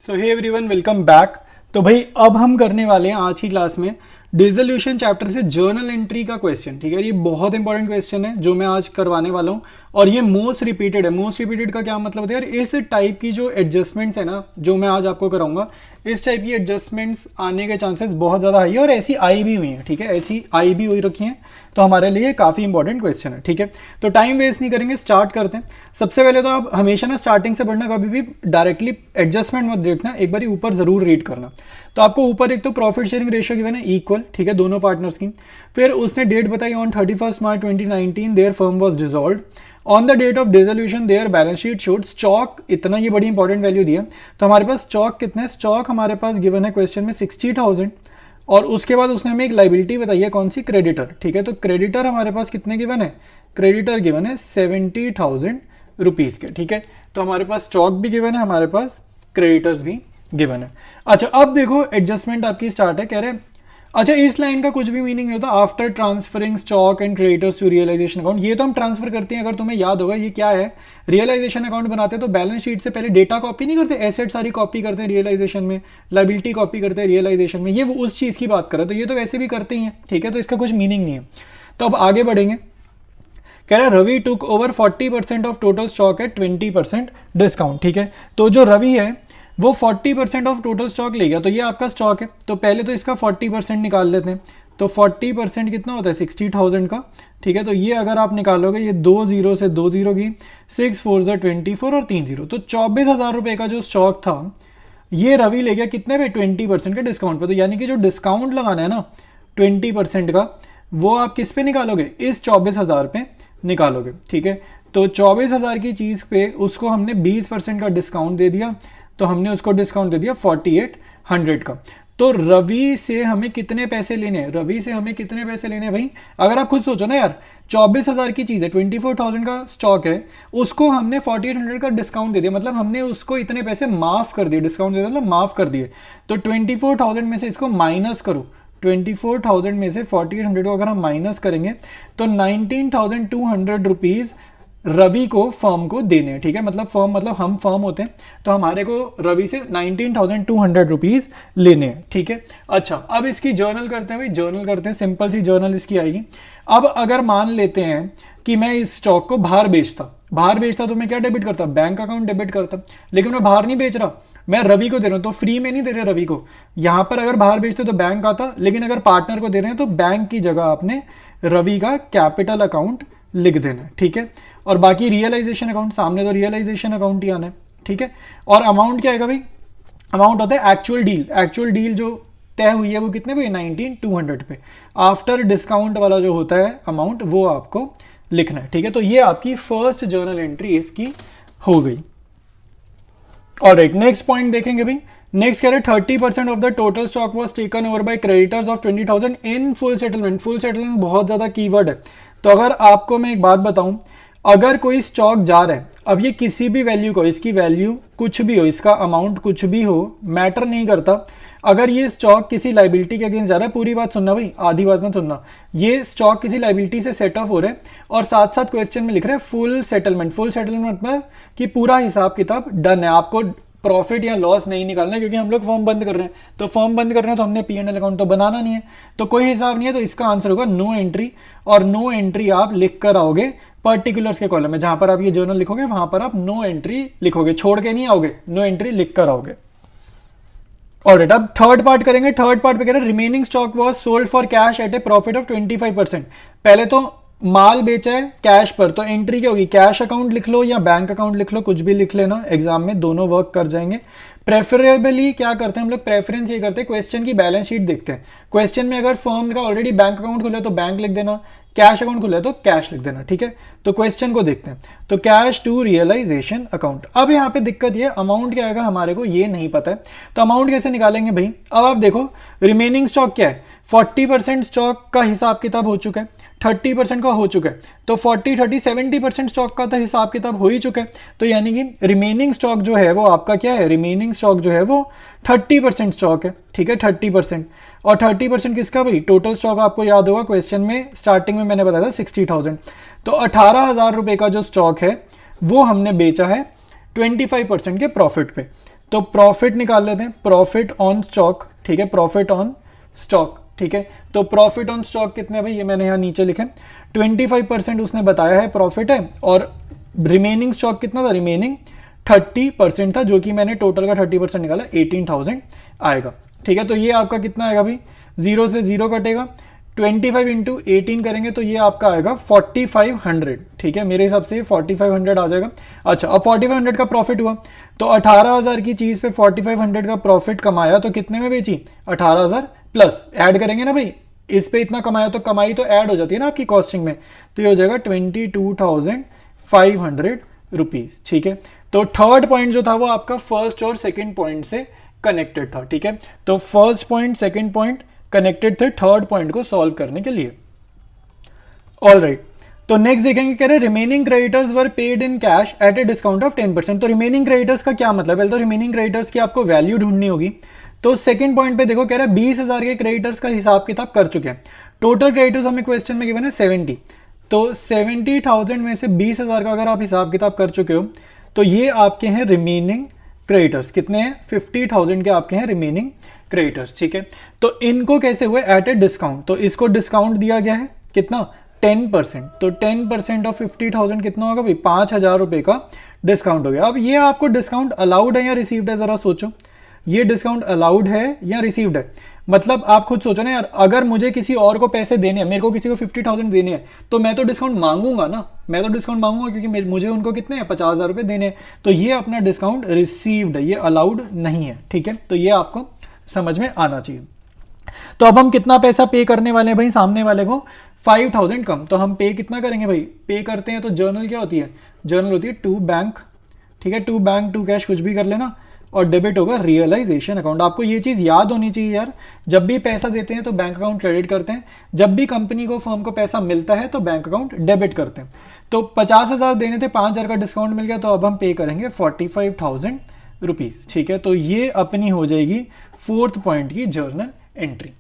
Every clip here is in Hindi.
सो हे एवरीवन, वेलकम बैक। तो भाई अब हम करने वाले हैं आज की क्लास में डिसोल्यूशन चैप्टर से जर्नल एंट्री का क्वेश्चन। ठीक है, ये बहुत इंपॉर्टेंट क्वेश्चन है जो मैं आज करवाने वाला हूँ और ये मोस्ट रिपीटेड है। मोस्ट रिपीटेड का क्या मतलब होता है यार, इस टाइप की जो एडजस्टमेंट्स है ना जो मैं आज आपको कराऊंगा, इस टाइप की एडजस्टमेंट्स आने के चांसेस बहुत ज़्यादा हाई है और ऐसी आई भी हुई हैं। ठीक है, ऐसी आई भी हुई रखी हैं, तो हमारे लिए काफ़ी इंपॉर्टेंट क्वेश्चन है। ठीक है, तो टाइम वेस्ट नहीं करेंगे, स्टार्ट करते हैं। सबसे पहले तो आप हमेशा ना स्टार्टिंग से पढ़ना, कभी भी डायरेक्टली एडजस्टमेंट मत देखना, एक बार ऊपर जरूर रीड करना। तो आपको ऊपर एक तो प्रॉफिट शेयरिंग रेशियो गिवन है इक्वल, ठीक है, दोनों पार्टनर्स की। फिर उसने डेट बताई on 31 March 2019 their firm was dissolved. On the date of dissolution their balance sheet showed stock, इतना ये बड़ी इंपॉर्टेंट वैल्यू दिया। तो हमारे पास स्टॉक कितना है, स्टॉक हमारे पास गिवन है क्वेश्चन में 60,000 और उसके बाद उसने हमें एक लाइबिलिटी बताई है, कौन सी, क्रेडिटर। ठीक है, तो क्रेडिटर हमारे पास कितने गिवन है, क्रेडिटर गिवन है 70,000 रुपीज़ के। ठीक है, तो हमारे पास स्टॉक भी गिवन है, हमारे पास क्रेडिटर्स भी गिवन है। अच्छा, अब देखो एडजस्टमेंट आपकी स्टार्ट है, कह रहे हैं अच्छा इस लाइन का कुछ भी मीनिंग नहीं होता, after transferring stock and creditors to realisation account. ये तो हम ट्रांसफर करते हैं, अगर तुम्हें याद होगा ये क्या है, रियलाइजेशन अकाउंट बनाते हैं तो बैलेंस शीट से पहले डेटा कॉपी नहीं करते, एसेट सारी कॉपी करते हैं रियलाइजेशन में, लाइबिलिटी कॉपी करते हैं रियलाइजेशन में, ये उस चीज़ की बात कर रहे हैं। तो ये तो वैसे भी करते ही हैं, ठीक है, तो इसका कुछ मीनिंग नहीं है। तो अब आगे बढ़ेंगे, कह रहा है Ravi took over 40% of total stock at 20% discount. ठीक है, तो जो रवि है वो 40% ऑफ टोटल स्टॉक ले गया, तो ये आपका स्टॉक है। तो पहले तो इसका 40% निकाल लेते हैं। तो 40% कितना होता है, 60,000 का। ठीक है, तो ये अगर आप निकालोगे, ये 2 जीरो से 2 जीरो की, 6 4 24 और 3 जीरो, तो 24,000 रुपये का जो स्टॉक था ये रवि ले गया कितने पे, 20% के डिस्काउंट पे। तो यानी कि जो डिस्काउंट लगाना है ना 20% का, वो आप किस पे निकालोगे, इस 24,000 पे निकालोगे। ठीक है, तो 24,000 की चीज़ पे उसको हमने 20% का डिस्काउंट दे दिया, तो हमने उसको डिस्काउंट दे दिया 4800 का। तो रवि से हमें कितने पैसे लेने हैं, रवि से हमें कितने पैसे लेने हैं भाई, अगर आप खुद सोचो ना यार, 24,000 की चीज़ है, 24,000 का स्टॉक है, उसको हमने 4800 का डिस्काउंट दे दिया, मतलब हमने उसको इतने पैसे माफ़ कर दिए, डिस्काउंट दे दिया मतलब माफ़ कर दिए। तो 24,000 में से इसको माइनस करो, 24,000 में से 4800 को अगर हम माइनस करेंगे तो 19,200 रुपीज़ रवि को फर्म को देने हैं। ठीक है, मतलब फर्म मतलब हम फर्म होते हैं, तो हमारे को रवि से 19,200 रुपीज़ लेने हैं। ठीक है, अच्छा अब इसकी जर्नल करते हैं भाई, जर्नल करते हैं, सिंपल सी जर्नल इसकी आएगी। अब अगर मान लेते हैं कि मैं इस स्टॉक को बाहर बेचता तो मैं क्या डेबिट करता, बैंक अकाउंट डेबिट करता, लेकिन मैं बाहर नहीं बेच रहा, मैं रवि को दे रहा हूँ, तो फ्री में नहीं दे रहे रवि को। यहाँ पर अगर बाहर बेचते तो बैंक आता, लेकिन अगर पार्टनर को दे रहे हैं तो बैंक की जगह आपने रवि का कैपिटल अकाउंट लिख देना है। ठीक है, और बाकी रियलाइजेशन अकाउंट, सामने तो रियलाइजेशन अकाउंट ही आना है। ठीक है, और अमाउंट क्या आएगा भाई, अमाउंट होता है एक्चुअल डील, एक्चुअल डील जो तय हुई है वो कितने पे, 19,200 पे। आफ्टर डिस्काउंट वाला जो होता है अमाउंट वो आपको लिखना है। ठीक है, तो ये आपकी फर्स्ट जर्नल एंट्री इसकी हो गई। ऑलराइट, नेक्स्ट पॉइंट देखेंगे भाई। नेक्स्ट कह रहे 30% of the total stock was taken over by creditors of 20,000 in full settlement. Full settlement बहुत ज़्यादा कीवर्ड है, तो अगर आपको मैं एक बात बताऊं, अगर कोई स्टॉक जा रहा है, अब ये किसी भी वैल्यू को, इसकी वैल्यू कुछ भी हो, इसका अमाउंट कुछ भी हो, मैटर नहीं करता। अगर ये स्टॉक किसी लाइबिलिटी के अगेंस्ट जा रहा है, पूरी बात सुनना भाई, आधी बात मत सुनना, ये स्टॉक किसी लाइबिलिटी से सेट ऑफ हो रहा है और साथ साथ क्वेश्चन में लिख रहे हैं फुल सेटलमेंट। फुल सेटलमेंट मतलब कि पूरा हिसाब किताब डन है, आपको प्रॉफिट या लॉस नहीं निकालना है, क्योंकि हम लोग फॉर्म बंद कर रहे हैं, तो फॉर्म बंद कर रहे हैं तो हमने P&L अकाउंट तो बनाना नहीं है, तो कोई हिसाब नहीं है। तो इसका आंसर होगा नो एंट्री, और नो एंट्री आप लिख कर आओगे पर्टिकुलर्स के कॉलम में, जहां पर आप ये जर्नल लिखोगे वहां पर आप नो एंट्री लिखोगे, छोड़ के नहीं आओगे, नो एंट्री लिख कर आओगे। ऑलराइट, अब थर्ड पार्ट करेंगे। थर्ड पार्ट पे कह रहे हैं remaining stock was sold for cash at A profit of 25%। पहले तो माल बेचा है कैश पर, तो एंट्री क्या होगी, कैश अकाउंट लिख लो या बैंक अकाउंट लिख लो, कुछ भी लिख लेना, एग्जाम में दोनों वर्क कर जाएंगे। प्रेफरेबली क्या करते हैं हम लोग, प्रेफरेंस ये करते हैं, क्वेश्चन की बैलेंस शीट देखते हैं। क्वेश्चन में अगर फर्म का ऑलरेडी बैंक अकाउंट खुला है तो बैंक लिख देना, कैश अकाउंट खुला है तो कैश लिख देना। ठीक है, तो क्वेश्चन को देखते हैं, तो कैश टू रियलाइजेशन अकाउंट। अब यहाँ पे दिक्कत ये, अमाउंट क्या आएगा हमारे को ये नहीं पता है, तो अमाउंट कैसे निकालेंगे भाई। अब आप देखो रिमेनिंग स्टॉक क्या है, 40% स्टॉक का हिसाब किताब हो चुका है, 30% का हो चुका है, तो 40 30 70% स्टॉक का तो हिसाब किताब हो ही चुका है। तो यानी कि रिमेनिंग स्टॉक जो है वो आपका क्या है, रिमेनिंग स्टॉक जो है वो 30% स्टॉक है। ठीक है, 30%, और 30% किसका भाई, टोटल स्टॉक आपको याद होगा क्वेश्चन में स्टार्टिंग में मैंने बताया था 60,000, तो 18,000 रुपये का जो स्टॉक है वो हमने बेचा है 25% के प्रॉफिट पे। तो प्रॉफिट निकाल लेते हैं, प्रॉफिट ऑन स्टॉक, ठीक है, प्रॉफिट ऑन स्टॉक, ठीक है। तो प्रॉफिट ऑन स्टॉक कितने भाई, ये मैंने यहाँ नीचे लिखे 25% उसने बताया है प्रॉफिट है, और रिमेनिंग स्टॉक कितना था, रिमेनिंग 30% था, जो कि मैंने टोटल का 30% निकाला 18,000 आएगा, ठीक है। तो ये आपका कितना आएगा भाई, 0 से 0 कटेगा, 25 इंटू 18 करेंगे तो ये आपका आएगा 4500, ठीक है, मेरे हिसाब से 4500 आ जाएगा। अच्छा, अब 4500 का प्रॉफिट हुआ, तो 18,000 की चीज़ पे 4500 का प्रॉफिट कमाया, तो कितने में बेची, 18,000 प्लस ऐड करेंगे ना भाई, इस पे इतना कमाया तो कमाई तो ऐड हो जाती है ना आपकी कॉस्टिंग में, तो ये हो जाएगा 22,500 रुपीज़, ठीक है। तो थर्ड पॉइंट जो था वो आपका फर्स्ट और सेकेंड पॉइंट से कनेक्टेड था, ठीक है। तो first point second point connected थे थर्ड पॉइंट को सॉल्व करने के लिए। ऑल राइट, तो नेक्स्ट देखेंगे, कह रहे remaining creditors were paid in cash at a discount of 10%। तो रिमेनिंग क्रेडिटर्स का क्या मतलब है, तो रिमेनिंग क्रेडिटर्स की आपको वैल्यू ढूंढनी होगी। तो सेकंड पॉइंट पे देखो, कह रहा है 20,000 के क्रेडिटर्स का हिसाब किताब कर चुके हैं, टोटल क्रेडिटर्स हमें क्वेश्चन में गिवन है 70, तो 70,000 में से 20,000 का अगर आप हिसाब किताब कर चुके हो तो ये आपके हैं रिमेनिंग क्रेडिटर्स, कितने हैं, 50,000 के आपके हैं रिमेनिंग क्रेडिटर्स, ठीक है। तो इनको कैसे हुए, एट ए डिस्काउंट, तो इसको डिस्काउंट दिया गया है कितना, 10%, तो 10% ऑफ 50,000 कितना होगा भाई, 5,000 रुपये का डिस्काउंट हो गया। अब ये आपको डिस्काउंट अलाउड है या रिसीव्ड है, जरा सोचो, ये डिस्काउंट अलाउड है या रिसीव्ड है, मतलब आप खुद सोचो ना यार, अगर मुझे किसी और को पैसे देने हैं, मेरे को किसी को 50,000 देने हैं, तो मैं तो डिस्काउंट मांगूंगा ना, मैं तो डिस्काउंट मांगूंगा क्योंकि मुझे उनको कितने हैं, 50,000 रुपये देने हैं, तो ये अपना डिस्काउंट रिसीव्ड है, ये अलाउड नहीं है, ठीक है। तो ये आपको समझ में आना चाहिए। तो अब हम कितना पैसा पे करने वाले हैं भाई, सामने वाले को 5,000 कम, तो हम पे कितना करेंगे भाई, पे करते हैं तो जर्नल क्या होती है, जर्नल होती है टू बैंक, ठीक है, टू बैंक टू कैश कुछ भी कर लेना, और डेबिट होगा रियलाइजेशन अकाउंट। आपको ये चीज़ याद होनी चाहिए यार, जब भी पैसा देते हैं तो बैंक अकाउंट क्रेडिट करते हैं, जब भी कंपनी को फर्म को पैसा मिलता है तो बैंक अकाउंट डेबिट करते हैं। तो 50,000 देने थे, 5,000 का डिस्काउंट मिल गया, तो अब हम पे करेंगे 45,000 रुपीज़, ठीक है। तो ये अपनी हो जाएगी फोर्थ पॉइंट की journal entry.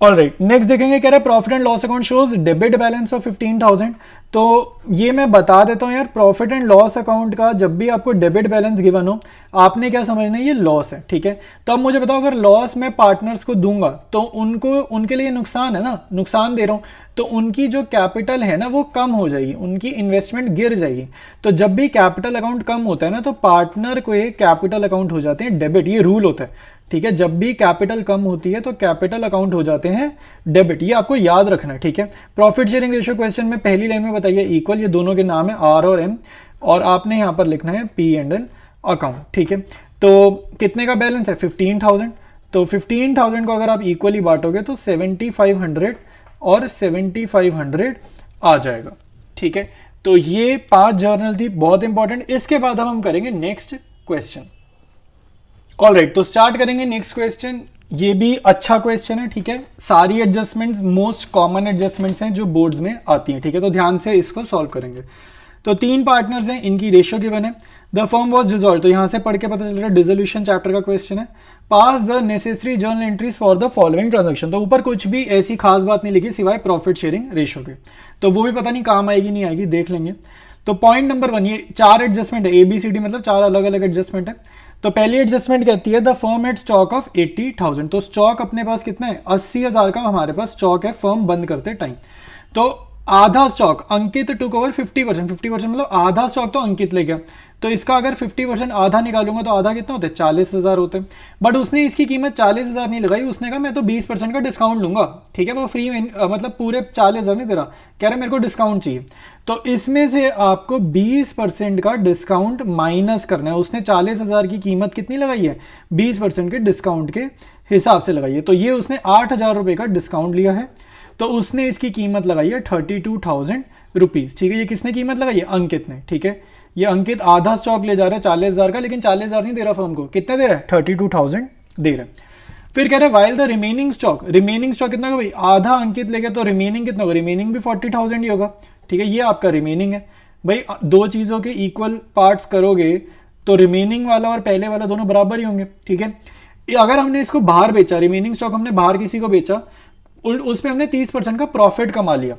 All right, next देखेंगे, कह रहा है profit and loss account shows debit balance of 15,000। तो ये मैं बता देता हूँ यार, प्रॉफिट एंड लॉस अकाउंट का जब भी आपको डेबिट बैलेंस गिवन हो, आपने क्या समझना है, ये लॉस है, ठीक है। तो अब मुझे बताओ, अगर लॉस मैं पार्टनर्स को दूंगा तो उनको, उनके लिए नुकसान है ना, नुकसान दे रहा हूँ, तो उनकी जो कैपिटल है ना वो कम हो जाएगी, उनकी इन्वेस्टमेंट गिर जाएगी। तो जब भी कैपिटल अकाउंट कम होता है ना, तो पार्टनर को ये कैपिटल अकाउंट हो जाते हैं डेबिट, ये रूल होता है, ठीक है। जब भी कैपिटल कम होती है तो कैपिटल अकाउंट हो जाते हैं डेबिट, ये आपको याद रखना है, ठीक है। प्रॉफिट शेयरिंग रेशियो क्वेश्चन में पहली लाइन में बताइए इक्वल, ये दोनों के नाम है आर और एम, और आपने यहाँ पर लिखना है पी एंड एल अकाउंट, ठीक है। तो कितने का बैलेंस है, 15,000, तो 15,000 को अगर आप इक्वली बांटोगे तो 7,500 और 7,500 आ जाएगा, ठीक है। तो ये 5 जर्नल थी, बहुत इंपॉर्टेंट। इसके बाद अब हम करेंगे नेक्स्ट क्वेश्चन। ऑल राइट, तो स्टार्ट करेंगे नेक्स्ट क्वेश्चन। ये भी अच्छा क्वेश्चन है, ठीक है। सारी एडजस्टमेंट्स मोस्ट कॉमन एडजस्टमेंट्स हैं जो बोर्ड्स में आती हैं, ठीक है। तो ध्यान से इसको सॉल्व करेंगे। तो 3 पार्टनर्स हैं, इनकी रेशियो गिवन है, द फर्म वॉज डिजॉल्व, तो यहाँ से पढ़ के पता चल रहा है डिसोल्यूशन चैप्टर का क्वेश्चन है। Pass the necessary journal entries for the following transaction, तो ऊपर कुछ भी ऐसी खास बात नहीं लिखी सिवाय प्रॉफिट शेयरिंग रेशियो के, तो वो भी पता नहीं काम आएगी नहीं आएगी, देख लेंगे। तो पॉइंट नंबर 1, ये 4 एडजस्टमेंट है, ABCD मतलब 4 अलग अलग एडजस्टमेंट है। तो पहली एडजस्टमेंट कहती है the firm at stock of 80,000, तो स्टॉक अपने पास कितना है, 80,000 का हमारे पास स्टॉक है फर्म बंद करते टाइम। तो आधा स्टॉक अंकित टुक ओवर 50%, 50% मतलब आधा स्टॉक तो अंकित ले गया, तो इसका अगर 50% आधा निकालूंगा तो आधा कितना होता है, 40,000 होते हैं। बट उसने इसकी कीमत 40,000 नहीं लगाई, उसने कहा मैं तो 20% का डिस्काउंट लूंगा, ठीक है। वो फ्री में मतलब पूरे 40,000 नहीं दे रहा, कह रहा मेरे को डिस्काउंट चाहिए। तो इसमें से आपको 20% का डिस्काउंट माइनस करना है। उसने 40,000 की कीमत कितनी लगाई है, 20% के डिस्काउंट के हिसाब से लगाई है। तो ये उसने 8,000 रुपये का डिस्काउंट लिया है, तो उसने इसकी कीमत लगाई है 32,000 रुपीज़, ठीक है। ये किसने कीमत लगाई है, अंकित ने, ठीक है। ये अंकित आधा स्टॉक ले जा रहा है 40,000 का, लेकिन 40,000 नहीं दे रहा फर्म को, कितने दे रहा है, 32,000 दे रहा है। फिर कह रहा है while the remaining stock, remaining stock कितना होगा भाई, आधा अंकित ले गया, तो रिमेनिंग कितना होगा, रिमेनिंग भी 40,000 ही होगा, ठीक है। ये आपका रिमेनिंग है भाई, दो चीज़ों के इक्वल पार्ट्स करोगे तो रिमेनिंग वाला और पहले वाला दोनों बराबर ही होंगे, ठीक है। अगर हमने इसको बाहर बेचा, रिमेनिंग स्टॉक हमने बाहर किसी को बेचा, उस पर हमने 30% का प्रॉफिट कमा लिया,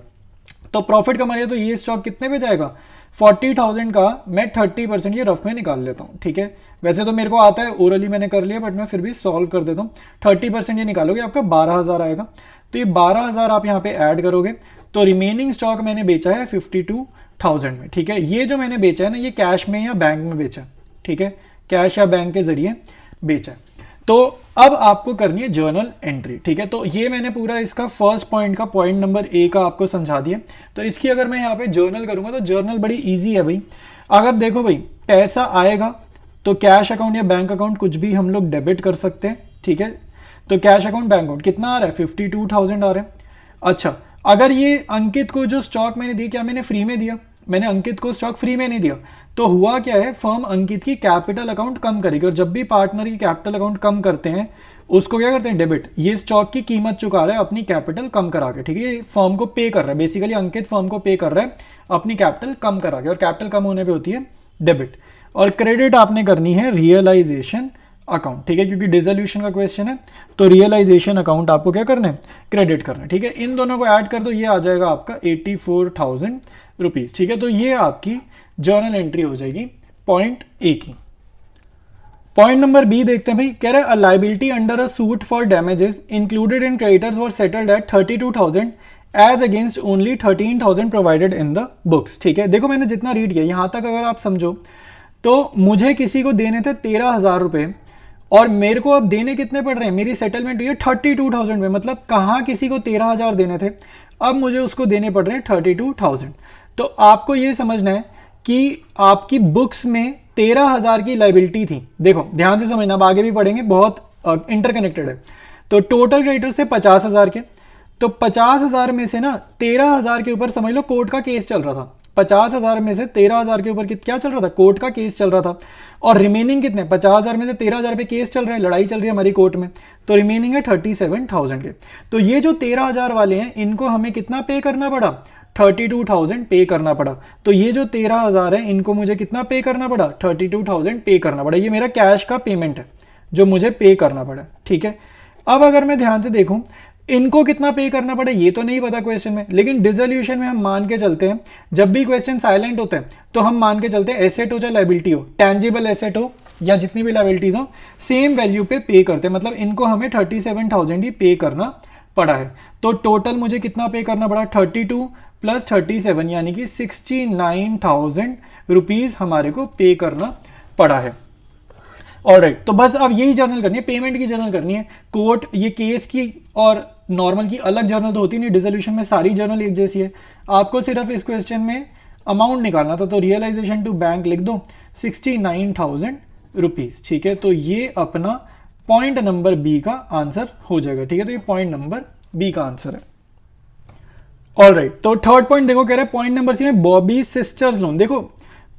तो प्रॉफिट कमा लिया, तो ये स्टॉक कितने पे जाएगा, 40,000 का मैं 30% ये रफ में निकाल लेता हूँ, ठीक है। वैसे तो मेरे को आता है, ओरली मैंने कर लिया, बट मैं फिर भी सॉल्व कर देता हूँ। 30% ये निकालोगे आपका 12,000 आएगा। तो ये 12,000 आप यहाँ पे ऐड करोगे, तो रिमेनिंग स्टॉक मैंने बेचा है 52,000 में, ठीक है। ये जो मैंने बेचा है ना, ये कैश में या बैंक में बेचा, ठीक है, कैश या बैंक के जरिए बेचा। तो अब आपको करनी है जर्नल एंट्री, ठीक है। तो ये मैंने पूरा इसका फर्स्ट पॉइंट का पॉइंट नंबर ए का आपको समझा दिया। तो इसकी अगर मैं यहाँ पे जर्नल करूंगा तो जर्नल बड़ी इजी है भाई। अगर देखो भाई पैसा आएगा तो कैश अकाउंट या बैंक अकाउंट कुछ भी हम लोग डेबिट कर सकते हैं, ठीक है। तो कैश अकाउंट बैंक अकाउंट कितना आ रहा है, 52,000 आ रहा है। अच्छा, अगर ये अंकित को जो स्टॉक मैंने दिया, क्या मैंने फ्री में दिया? मैंने अंकित को स्टॉक फ्री में नहीं दिया। तो हुआ क्या है, फर्म अंकित की कैपिटल अकाउंट कम करेगी, और जब भी पार्टनर की कैपिटल अकाउंट कम करते हैं उसको क्या करते हैं, डेबिट। ये स्टॉक की कीमत चुका रहा है अपनी कैपिटल कम करा के, ठीक है। ये फर्म को पे कर रहा है, बेसिकली अंकित फर्म को पे कर रहा है अपनी कैपिटल कम करा के, और कैपिटल कम होने पर होती है डेबिट। और क्रेडिट आपने करनी है रियलाइजेशन अकाउंट, ठीक है, क्योंकि डिसोल्यूशन का क्वेश्चन है। तो रियलाइजेशन अकाउंट आपको क्या करना है, क्रेडिट करना है, ठीक है। इन दोनों को ऐड कर दो, ये आ जाएगा आपका 84,000 रुपीज, ठीक है। तो ये आपकी जर्नल एंट्री हो जाएगी पॉइंट ए की। पॉइंट नंबर बी देखते हैं भाई, कह रहा है a liability under a suit for damages included in creditors were settled at 32,000 as against only 13,000 provided in the books, ठीक है। देखो मैंने जितना रीड किया यहां तक अगर आप समझो, तो मुझे किसी को देने थे 13,000 रुपए, और मेरे को अब देने कितने पड़ रहे हैं, मेरी सेटलमेंट हुई है 32,000 में, मतलब कहाँ किसी को 13,000 देने थे, अब मुझे उसको देने पड़ रहे हैं 32,000। तो आपको ये समझना है कि आपकी बुक्स में 13,000 की लाइबिलिटी थी। देखो ध्यान से समझना, अब आगे भी पढ़ेंगे, बहुत इंटरकनेक्टेड है। तो टोटल क्रेडिटर्स थे 50,000 के, तो 50,000 में से ना 13,000 के ऊपर समझ लो कोर्ट का केस चल रहा था। 50,000 में से 13,000 के ऊपर क्या चल रहा था, कोर्ट का केस चल रहा था। और रिमेनिंग कितने, 50,000 में से 13,000 पे केस चल रहा है, लड़ाई चल रही है हमारी कोर्ट में, तो रिमेनिंग है 37,000 के। तो ये जो 13,000 वाले हैं इनको हमें कितना पे करना पड़ा, 32,000 पे करना पड़ा। तो ये जो 13,000 है इनको मुझे कितना पे करना पड़ा, 32,000 पे करना पड़ा। ये मेरा कैश का पेमेंट है जो मुझे पे करना पड़ा, ठीक है। अब अगर मैं ध्यान से देखूं इनको कितना पे करना पड़े ये तो नहीं पता क्वेश्चन में, लेकिन डिसोल्यूशन में हम मान के चलते हैं, जब भी क्वेश्चन साइलेंट होते हैं तो हम मान के चलते हैं एसेट हो चाहे लायबिलिटी हो, टेंजिबल एसेट हो या जितनी भी लायबिलिटीज हो, सेम वैल्यू पे करते हैं। मतलब इनको हमें 37,000 ही पे करना पड़ा है। तो टोटल मुझे कितना पे करना पड़ा, 32 प्लस 37 यानी कि 69,000 रुपीज हमारे को पे करना पड़ा है। ऑलराइट, तो बस अब यही जर्नल करनी है, पेमेंट की जर्नल करनी है। कोर्ट ये केस की और नॉर्मल की अलग जर्नल तो होती नहीं, डिसोल्यूशन में सारी जर्नल एक जैसी है। आपको सिर्फ इस क्वेश्चन में अमाउंट निकालना था, तो रियलाइजेशन टू बैंक लिख दो 69,000 रुपीज, ठीक है। तो ये अपना पॉइंट नंबर बी का आंसर हो जाएगा, ठीक है। तो ये पॉइंट नंबर बी का आंसर है। ऑलराइट, तो थर्ड पॉइंट देखो, कह रहा है पॉइंट नंबर सी में बॉबी सिस्टर्स लोन। देखो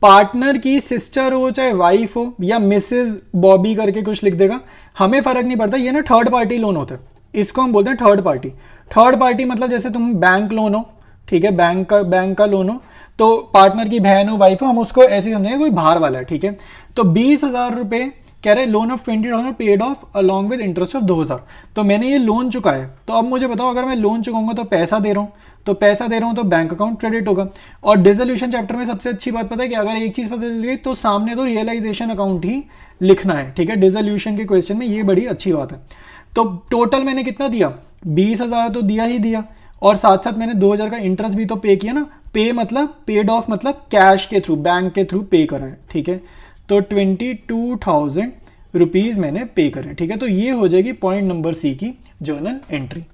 पार्टनर की सिस्टर हो चाहे वाइफ हो या मिसेज बॉबी करके कुछ लिख देगा, हमें फर्क नहीं पड़ता। ये ना थर्ड पार्टी लोन होता है, इसको हम बोलते हैं थर्ड पार्टी। थर्ड पार्टी मतलब जैसे तुम बैंक लोन हो, ठीक है, बैंक का लोन हो, तो पार्टनर की बहन हो वाइफ हो, हम उसको ऐसे समझेंगे कोई बाहर वाला है, ठीक है। तो 20,000 रुपए कह रहे हैं loan of 20,000 paid of along with interest of 2,000। तो मैंने ये लोन चुकाया, तो अब मुझे बताओ अगर मैं लोन चुकाऊंगा तो पैसा दे रहा हूँ, तो पैसा दे रहा हूँ तो बैंक अकाउंट क्रेडिट होगा। और डिसोल्यूशन चैप्टर में सबसे अच्छी बात पता है कि अगर एक चीज पता चल गई तो सामने तो रियलाइजेशन अकाउंट ही लिखना है, ठीक है। डिसोल्यूशन के क्वेश्चन में ये बड़ी अच्छी बात है। तो टोटल मैंने कितना दिया, 20,000 तो दिया ही दिया, और साथ साथ मैंने 2,000 का इंटरेस्ट भी तो पे किया ना। पे मतलब पेड ऑफ मतलब कैश के थ्रू, बैंक के थ्रू पे करा है, ठीक है। तो 22,000 रुपीज मैंने पे करे, ठीक है। तो ये हो जाएगी पॉइंट नंबर सी की जर्नल एंट्री।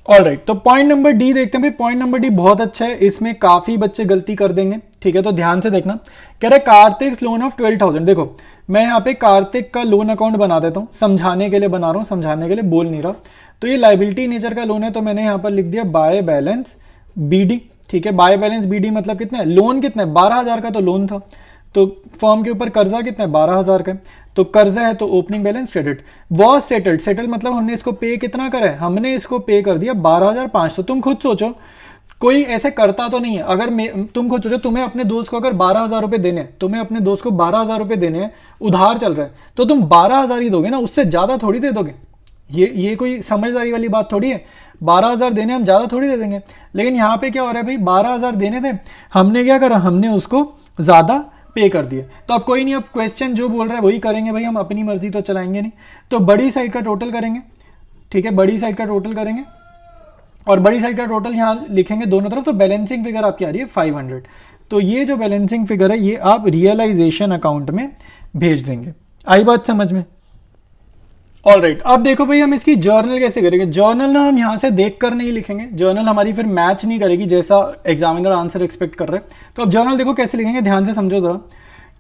ऑलराइट, तो पॉइंट नंबर डी देखते हैं भाई। पॉइंट नंबर डी बहुत अच्छा है, इसमें काफी बच्चे गलती कर देंगे, ठीक है। तो ध्यान से देखना, कह रहा है कार्तिक लोन ऑफ 12,000। देखो मैं यहाँ पे कार्तिक का लोन अकाउंट बना देता हूँ, समझाने के लिए बना रहा हूँ, समझाने के लिए बोल नहीं रहा। तो ये लायबिलिटी नेचर का लोन है, तो मैंने यहाँ पर लिख दिया बाय बैलेंस बीडी, ठीक है। बाय बैलेंस बीडी मतलब कितना है, लोन कितना है, 12,000 का तो लोन था, तो फर्म के ऊपर कर्जा कितना है, 12,000 का। तो कर्जा है तो opening balance credit. Was settled, settle मतलब हमने इसको पे कितना करा है, हमने इसको पे कर दिया 12,500। तुम खुद सोचो, कोई ऐसे करता तो नहीं है। अगर तुम खुद सोचो, तुम्हें अपने दोस्त को अगर 12,000 रुपए देने हैं, तुम्हें अपने दोस्त को 12,000 रुपए देने हैं, उधार चल रहा है, तो तुम 12,000 ही दोगे ना, उससे ज्यादा थोड़ी दे दोगे। ये कोई समझदारी वाली बात थोड़ी है। 12,000 देने, हम ज़्यादा थोड़ी दे देंगे। लेकिन यहाँ पे क्या हो रहा है भाई, 12,000 देने थे, हमने क्या करा, हमने उसको ज़्यादा पे कर दिए। तो अब कोई नहीं, अब क्वेश्चन जो बोल रहा है वही करेंगे भाई, हम अपनी मर्जी तो चलाएंगे नहीं। तो बड़ी साइड का टोटल करेंगे, ठीक है, बड़ी साइड का टोटल करेंगे और बड़ी साइड का टोटल यहाँ लिखेंगे दोनों तरफ। तो बैलेंसिंग फिगर आपकी आ रही है 500। तो ये जो बैलेंसिंग फिगर है ये आप रियलाइजेशन अकाउंट में भेज देंगे। आई बात समझ में? ऑलराइट, अब देखो भाई हम इसकी जर्नल कैसे करेंगे। जर्नल ना हम यहाँ से देख कर नहीं लिखेंगे, जर्नल हमारी फिर मैच नहीं करेगी जैसा एग्जामिनर आंसर एक्सपेक्ट कर रहे हैं। तो अब जर्नल देखो कैसे लिखेंगे, ध्यान से समझो जरा।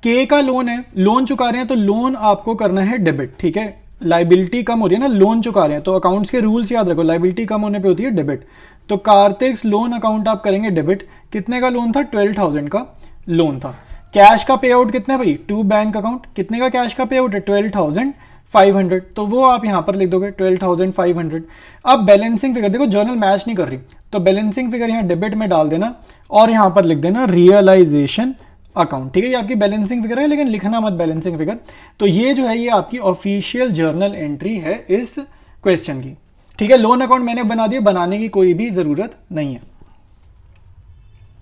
के का लोन है, लोन चुका रहे हैं तो लोन आपको करना है डेबिट, ठीक है। लाइबिलिटी कम हो रही है ना, लोन चुका रहे हैं, तो अकाउंट्स के रूल्स याद रखो, लाइबिलिटी कम होने पे होती है डेबिट। तो कार्तिक्स लोन अकाउंट आप करेंगे डेबिट। कितने का लोन था, 12,000 का लोन था। कैश का पे आउट कितना है भाई, टू बैंक अकाउंट, कितने का कैश का पे आउट है, 12,500, तो वो आप यहां पर लिख दोगे 12,500। अब बैलेंसिंग फिगर देखो, जर्नल मैच नहीं कर रही, तो बैलेंसिंग फिगर यहाँ डेबिट में डाल देना और यहां पर लिख देना रियलाइजेशन अकाउंट, ठीक है। ये आपकी बैलेंसिंग फिगर है, लेकिन लिखना मत बैलेंसिंग फिगर। तो ये जो है ये आपकी ऑफिशियल जर्नल एंट्री है इस क्वेश्चन की, ठीक है। लोन अकाउंट मैंने बना दिया, बनाने की कोई भी जरूरत नहीं है।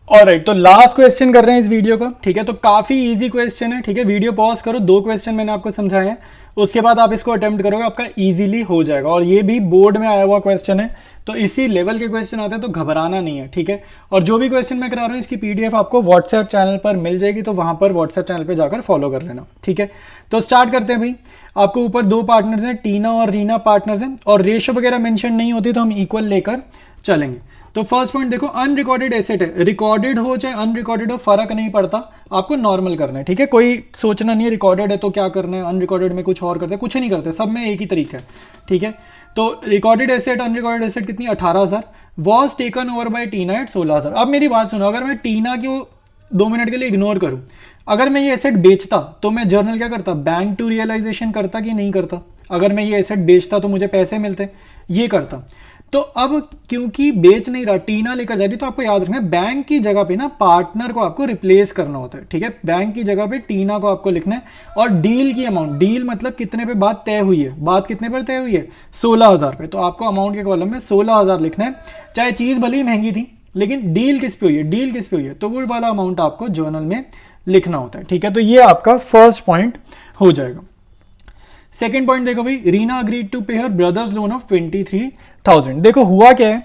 ऑलराइट, तो लास्ट क्वेश्चन कर रहे हैं इस वीडियो का, ठीक है। तो काफी इजी क्वेश्चन है, ठीक है। वीडियो पॉज करो, 2 क्वेश्चन मैंने आपको समझाए हैं, उसके बाद आप इसको अटेम्प्ट करोगे, आपका इजीली हो जाएगा। और ये भी बोर्ड में आया हुआ क्वेश्चन है, तो इसी लेवल के क्वेश्चन आते हैं, तो घबराना नहीं है, ठीक है। और जो भी क्वेश्चन मैं करा रहा हूँ इसकी पीडीएफ आपको व्हाट्सएप चैनल पर मिल जाएगी, तो वहां पर व्हाट्सएप चैनल पर जाकर फॉलो कर लेना, ठीक है। तो स्टार्ट करते हैं भाई। आपको ऊपर 2 पार्टनर्स हैं, टीना और रीना पार्टनर्स हैं, और रेशो वगैरह मेंशन नहीं होती तो हम इक्वल लेकर चलेंगे। तो फर्स्ट पॉइंट देखो, अनरिकॉर्डेड एसेट है, रिकॉर्डेड हो चाहे अनरिकॉर्डेड हो फर्क नहीं पड़ता, आपको नॉर्मल करना है, ठीक है। कोई सोचना नहीं है रिकॉर्डेड है तो क्या करना है, अनरिकॉर्डेड में कुछ और करते हैं, कुछ नहीं करते, सब में एक ही तरीका है, ठीक है। तो रिकॉर्डेड एसेट, अनरिकॉर्डेड एसेट कितनी, 18,000, was taken over by Tina at 16,000। अब मेरी बात सुनो, अगर मैं टीना को 2 मिनट के लिए इग्नोर करूं, अगर मैं ये एसेट बेचता तो मैं जर्नल क्या करता, बैंक टू रियलाइजेशन करता कि नहीं करता। अगर मैं ये एसेट बेचता तो मुझे पैसे मिलते, ये करता। तो अब क्योंकि बेच नहीं रहा, टीना लेकर जा रही, तो आपको याद रखना है बैंक की जगह पे ना पार्टनर को आपको रिप्लेस करना होता है, ठीक है। बैंक की जगह पे टीना को आपको लिखना है। और डील की अमाउंट, डील मतलब कितने पे बात तय हुई है, बात कितने पर तय हुई है, 16,000 पे, तो आपको अमाउंट के कॉलम में 16,000 लिखना है। चाहे चीज भले ही महंगी थी, लेकिन डील किस पे हुई है, डील किस पे हुई है, तो वो वाला अमाउंट आपको जर्नल में लिखना होता है, ठीक है। तो ये आपका फर्स्ट पॉइंट हो जाएगा। सेकेंड पॉइंट देखो भाई, रीना अग्रीड टू पे हर ब्रदर्स लोन ऑफ 23,000। देखो हुआ क्या है,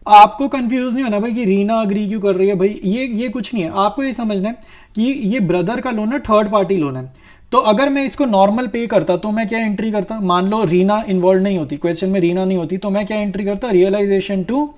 आपको कंफ्यूज नहीं होना भाई कि रीना अग्री क्यों कर रही है, भाई ये कुछ नहीं है। आपको ये समझना है कि ये ब्रदर का लोन है, थर्ड पार्टी लोन है। तो अगर मैं इसको नॉर्मल पे करता तो मैं क्या एंट्री करता, मान लो रीना इन्वॉल्व नहीं होती, क्वेश्चन में रीना नहीं होती, तो मैं क्या एंट्री करता, रियलाइजेशन टू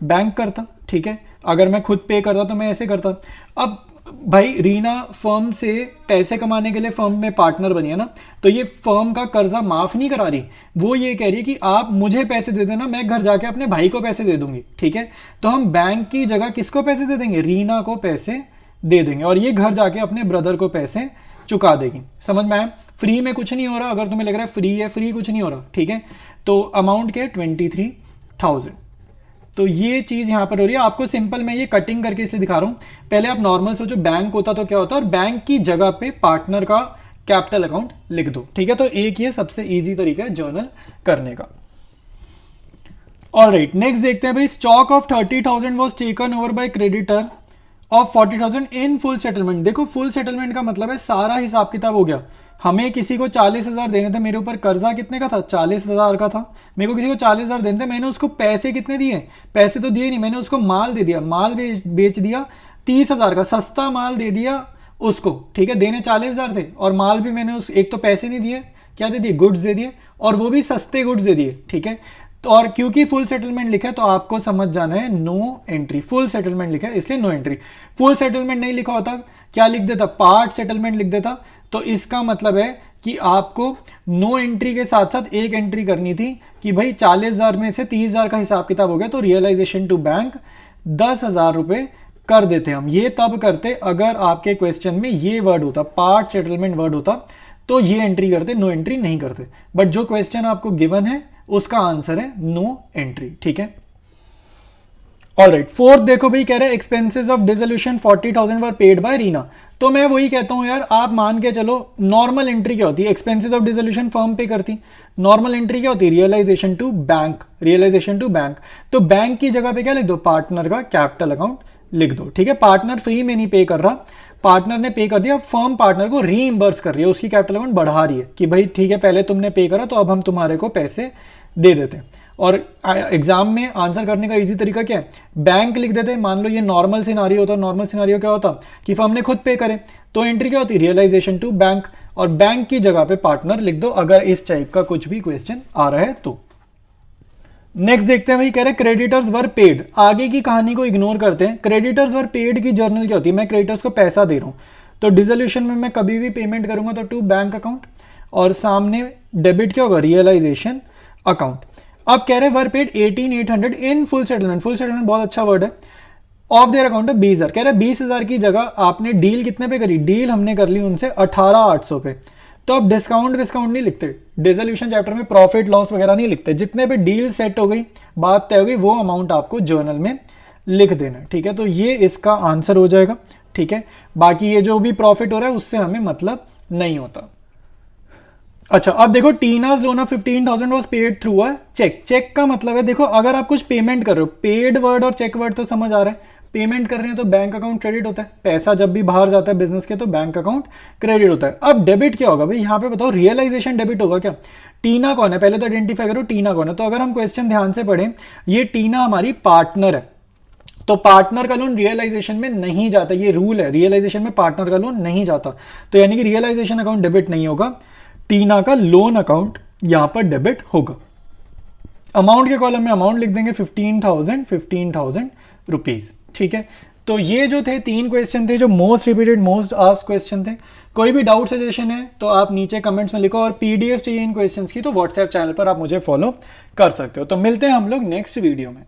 बैंक करता, ठीक है। अगर मैं खुद पे करता तो मैं ऐसे करता। अब भाई रीना फर्म से पैसे कमाने के लिए फर्म में पार्टनर बनी है ना, तो ये फर्म का कर्जा माफ नहीं करा रही, वो ये कह रही है कि आप मुझे पैसे दे देना, मैं घर जाके अपने भाई को पैसे दे दूंगी, ठीक है। तो हम बैंक की जगह किसको पैसे दे देंगे, रीना को पैसे दे देंगे, और ये घर जाके अपने ब्रदर को पैसे चुका देगी। समझ में आया? फ्री में कुछ नहीं हो रहा, अगर तुम्हें लग रहा है फ्री है, फ्री कुछ नहीं हो रहा, ठीक है। तो अमाउंट क्या है, 23,000। तो ये चीज यहां पर हो रही है। आपको सिंपल मैं ये कटिंग करके इसलिए दिखा रहा हूं, पहले आप नॉर्मल सोचो बैंक होता तो क्या होता, और बैंक की जगह पे पार्टनर का कैपिटल अकाउंट लिख दो, ठीक है। तो एक ये सबसे इजी तरीका है जर्नल करने का। ऑलराइट, नेक्स्ट देखते हैं भाई, stock of 30,000 was taken over bye creditor of 40,000 in full settlement. देखो फुल सेटलमेंट का मतलब है सारा हिसाब किताब हो गया। हमें किसी को 40,000 देने थे, मेरे ऊपर कर्जा कितने का था, 40,000 का था, मेरे को किसी को 40,000 देने थे, मैंने उसको पैसे कितने दिए, पैसे तो दिए नहीं, मैंने उसको माल दे दिया, माल बेच दिया 30,000 का, सस्ता माल दे दिया उसको, ठीक है। देने 40,000 थे और माल भी मैंने उस, एक तो पैसे नहीं दिए, क्या दे दिए, गुड्स दे दिए, और वो भी सस्ते गुड्स दे दिए, ठीक है। तो और क्योंकि फुल सेटलमेंट लिखा है तो आपको समझ जाना है नो एंट्री, फुल सेटलमेंट लिखा है इसलिए नो एंट्री। फुल सेटलमेंट नहीं लिखा होता क्या लिख देता, पार्ट सेटलमेंट लिख देता, तो इसका मतलब है कि आपको नो एंट्री के साथ साथ एक एंट्री करनी थी कि भाई 40,000 में से 30,000 का हिसाब किताब हो गया, तो रियलाइजेशन टू बैंक 10,000 रुपए कर देते हम। ये तब करते अगर आपके क्वेश्चन में ये वर्ड होता, पार्ट सेटलमेंट वर्ड होता, तो ये एंट्री करते, नो एंट्री नहीं करते। बट जो क्वेश्चन आपको गिवन है उसका आंसर है नो एंट्री, ठीक है। ऑलराइट, फोर्थ देखो भाई, कह रहे हैं expenses of dissolution 40,000 were paid by Reena. तो मैं वही कहता हूं यार, आप मान के चलो नॉर्मल एंट्री क्या होती है, एक्सपेंसेस ऑफ डिसोल्यूशन फर्म पे करती, नॉर्मल एंट्री क्या होती है, realisation to bank, realisation to bank. तो बैंक की जगह पे क्या लिख दो, पार्टनर का कैपिटल अकाउंट लिख दो, ठीक है। पार्टनर फ्री में नहीं पे कर रहा, पार्टनर ने पे कर दिया, अब फर्म पार्टनर को रीइंबर्स कर रही है, उसकी कैपिटल अकाउंट बढ़ा रही है कि भाई ठीक है पहले तुमने पे करा तो अब हम तुम्हारे को पैसे दे देते हैं। और एग्जाम में आंसर करने का इजी तरीका क्या है, बैंक लिख देते। मान लो ये नॉर्मल सिनारियो होता, नॉर्मल सिनारियो क्या होता कि फर्म ने खुद पे करे, तो एंट्री क्या होती, रियलाइजेशन टू बैंक, और बैंक की जगह पे पार्टनर लिख दो अगर इस टाइप का कुछ भी क्वेश्चन आ रहा है तो। नेक्स्ट देखते हैं भाई, कह रहे क्रेडिटर्स वर पेड, आगे की कहानी को इग्नोर करते हैं। क्रेडिटर्स वर पेड की जर्नल क्या होती है, मैं क्रेडिटर्स को पैसा दे रहा हूं, तो डिसोल्यूशन में मैं कभी भी पेमेंट करूंगा तो टू बैंक अकाउंट, और सामने डेबिट क्या होगा, रियलाइजेशन अकाउंट। अब कह रहे वर paid 18,800 in full settlement, full settlement बहुत अच्छा वर्ड है, ऑफ देयर अकाउंट है 20,000। कह रहे 20,000 की जगह आपने डील कितने पे करी, डील हमने कर ली उनसे 18,800 पे, तो अब डिस्काउंट विस्काउंट नहीं लिखते, डिसोल्यूशन चैप्टर में प्रॉफिट लॉस वगैरह नहीं लिखते, जितने पे डील सेट हो गई, बात तय हो गई, वो अमाउंट आपको जर्नल में लिख देना, ठीक है। तो ये इसका आंसर हो जाएगा, ठीक है। बाकी ये जो भी प्रॉफिट हो रहा है उससे हमें मतलब नहीं होता। अच्छा, अब देखो Tina's loan of 15,000 was paid through a cheque. Cheque का मतलब है, देखो अगर आप कुछ पेमेंट कर रहे हो, पेड वर्ड और चेक वर्ड तो समझ आ रहा है, पेमेंट कर रहे हैं तो बैंक अकाउंट क्रेडिट होता है, पैसा जब भी बाहर जाता है बिजनेस के तो बैंक अकाउंट क्रेडिट होता है। अब डेबिट क्या होगा भाई, यहाँ पे बताओ, रियलाइजेशन डेबिट होगा क्या। टीना कौन है, पहले तो आइडेंटिफाई करो टीना कौन है। तो अगर हम क्वेश्चन ध्यान से पढ़ें, ये टीना हमारी पार्टनर है, तो पार्टनर का लोन रियलाइजेशन में नहीं जाता, ये रूल है, रियलाइजेशन में पार्टनर का लोन नहीं जाता, तो यानी कि रियलाइजेशन अकाउंट डेबिट नहीं होगा, टीना का लोन अकाउंट यहां पर डेबिट होगा। अमाउंट के कॉलम में अमाउंट लिख देंगे 15,000 रुपीज, ठीक है। तो ये जो थे 3 क्वेश्चन थे जो most repeated most asked question थे। कोई भी डाउट सजेशन है तो आप नीचे कमेंट्स में लिखो, और पीडीएफ चाहिए इन क्वेश्चंस की तो व्हाट्सएप चैनल पर आप मुझे फॉलो कर सकते हो। तो मिलते हैं हम लोग नेक्स्ट वीडियो में।